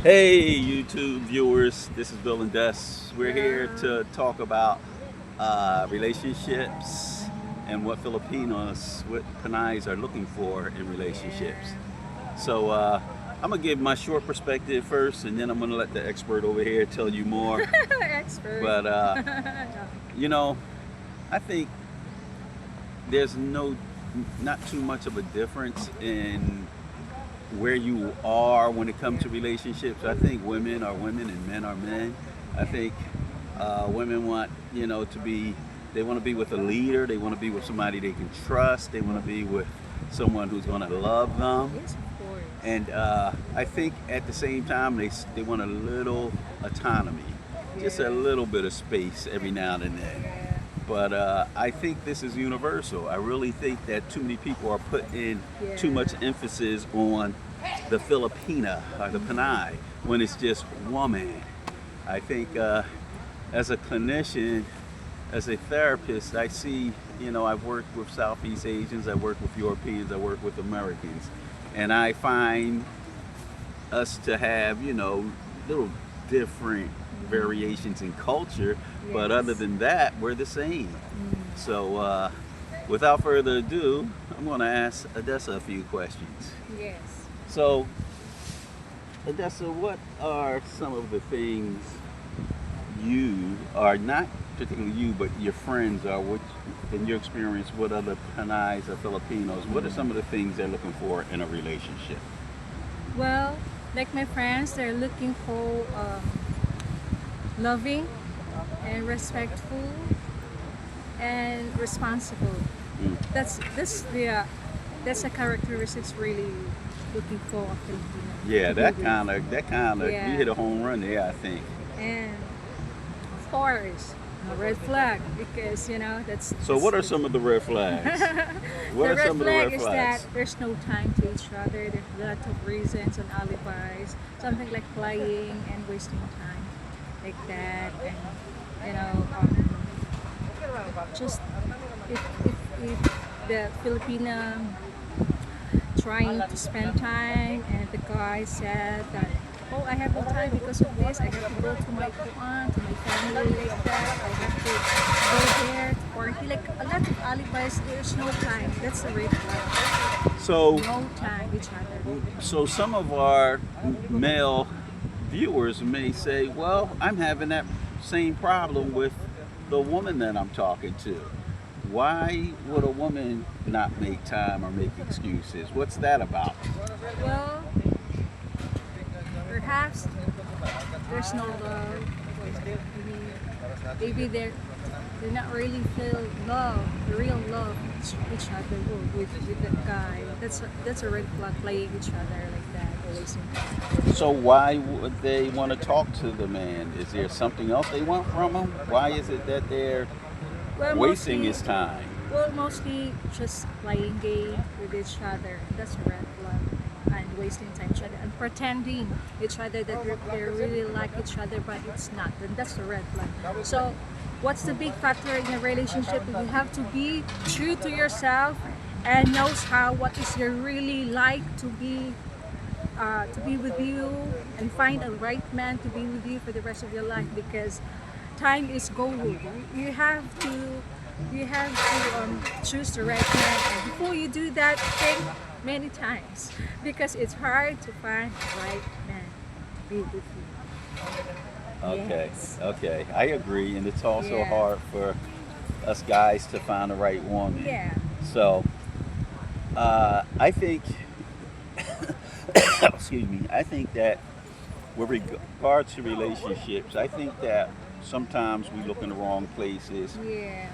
Hey, YouTube viewers, this is Bill and Des. We're here Yeah. to talk about relationships and what Filipinos, what Pinays are looking for in relationships. Yeah. So I'm gonna give my short perspective first, and then I'm gonna let the expert over here tell you more. Expert. But you know, I think there's not too much of a difference in where you are when it comes to relationships. I think women are women and men are men. I think women want, to be, they want to be with a leader. They want to be with somebody they can trust. They want to be with someone who's going to love them. Yes, of course. And I think at the same time, they want a little autonomy, just a Yeah. little bit of space every now and then. Yeah. But I think this is universal. I really think that too many people are putting too Yeah. much emphasis on the Filipina or the Pinay when it's just woman. I think as a clinician, as a therapist, I see, I've worked with Southeast Asians, I work with Europeans, I work with Americans, and I find us to have, little different variations in culture, but other Yes. than that, we're the same. Mm. So, without further ado, I'm going to ask Odessa a few questions. Yes. So, Odessa, what are some of the things you are not particularly you, but your friends are, which in your experience, what other Panays or Filipinos, what are some of the things they're looking for in a relationship? Well, like my friends, they're looking for loving and respectful and responsible. Mm. That's a characteristics really looking for a Filipino Yeah, to be with. that kind of, you Yeah. hit a home run there, I think. And of course, no red flag because So, what are some of the red flags? What the are red some of the flag red is that flags? there's no time to each other. There's a lot of reasons and alibis. Something like lying and wasting time, like that. And just if the Filipina trying to spend time and the guy said that, oh, I have no time because of this, I have to go to my aunt, to my family, like that, I have to go there to party, like a lot of alibis. There's no time. That's the red flag. So, No time each other. so some of our male viewers may say, well, I'm having that same problem with the woman that I'm talking to. Why would a woman not make time or make excuses? What's that about? Well, perhaps there's no love. Maybe they're not really feel love, the real love each other with that guy. That's a red flag, playing each other like that, always. So why would they want to talk to the man? Is there something else they want from him? Why is it that they're Well, wasting mostly, his time? mostly just playing game with each other. That's a red flag. And wasting time each other and pretending each other that they really like each other, but it's not. Then that's a red flag. So, what's the big factor in a relationship? You have to be true to yourself and knows how what is you really like to be with you and find a right man to be with you for the rest of your life because time is gold. You have to choose the right man, and before you do that, think many times because it's hard to find the right man to be with you. Okay, Yes. okay, I agree, and it's also Yeah. hard for us guys to find the right woman. Yeah. So, I think, excuse me, I think that with regard to relationships, I think that sometimes we look in the wrong places. Yeah.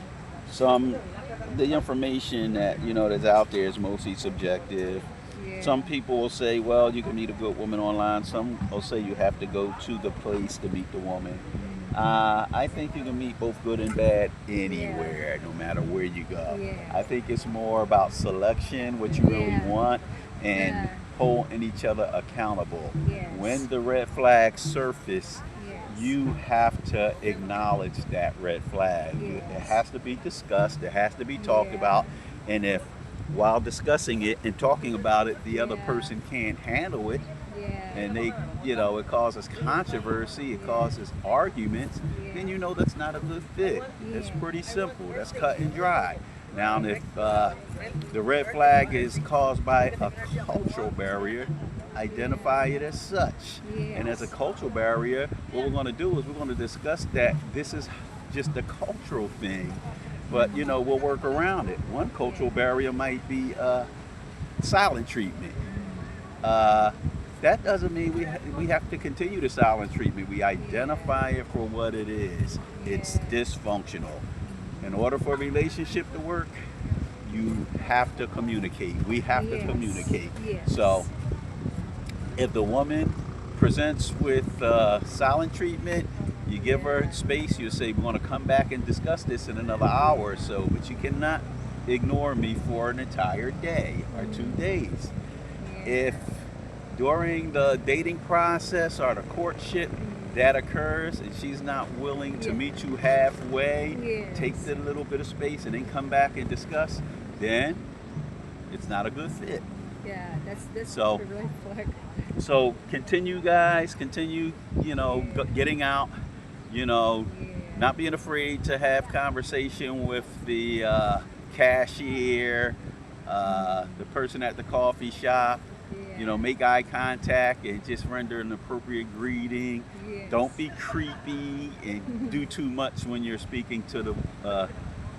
Some, the information that that's out there is mostly subjective. Yeah. Some people will say, well, you can meet a good woman online. Some will say you have to go to the place to meet the woman. I think you can meet both good and bad anywhere, no matter where you go. Yeah. I think it's more about selection, what you really Yeah. want, and Yeah. holding each other accountable. Yes. When the red flags surface, Yes. you have to acknowledge that red flag. It Yes. has to be discussed, it has to be talked Yeah. about, and if while discussing it and talking about it, the other Yeah. person can't handle it, Yeah. and they, it causes controversy, it causes arguments, then you know that's not a good fit. It's pretty simple. That's cut and dry. Now, if the red flag is caused by a cultural barrier, identify it as such. And as a cultural barrier, what we're going to do is we're going to discuss that this is just a cultural thing, but we'll work around it. One cultural barrier might be silent treatment. That doesn't mean we have to continue the silent treatment. We identify it for what it is. It's dysfunctional. In order for a relationship to work, you have to communicate. We have to communicate. So if the woman presents with silent treatment, you give her space. You say, we're going to come back and discuss this in another hour or so, but you cannot ignore me for an entire day or 2 days. If during the dating process or the courtship that occurs and she's not willing to meet you halfway, take a little bit of space and then come back and discuss, then it's not a good fit. Yeah, that's so really flag. So continue, guys, getting out, not being afraid to have conversation with the cashier, the person at the coffee shop. Make eye contact and just render an appropriate greeting. Don't be creepy and do too much when you're speaking to the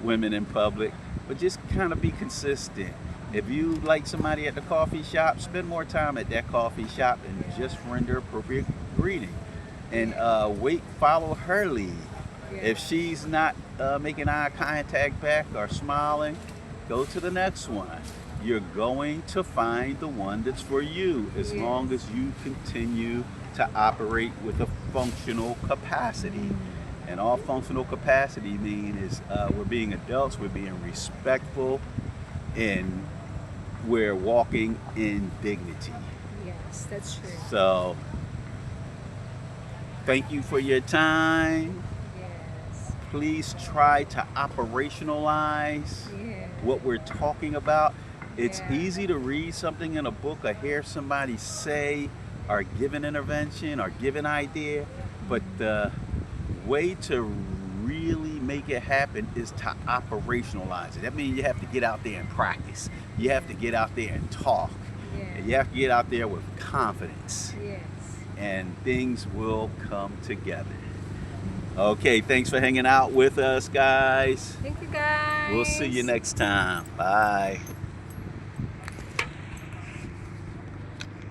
women in public, but just kind of be consistent. If you like somebody at the coffee shop, spend more time at that coffee shop and just render appropriate greeting. And follow her lead. If she's not making eye contact back or smiling, go to the next one. You're going to find the one that's for you as long as you continue to operate with a functional capacity. And all functional capacity means is we're being adults, we're being respectful, and we're walking in dignity. Yes, that's true. So, thank you for your time. Yes. Please try to operationalize what we're talking about. It's easy to read something in a book or hear somebody say or give an intervention or give an idea, but the way to really make it happen is to operationalize it. That means you have to get out there and practice. You have to get out there and talk. And you have to get out there with confidence. And things will come together. Okay, thanks for hanging out with us, guys. Thank you, guys. We'll see you next time. Bye.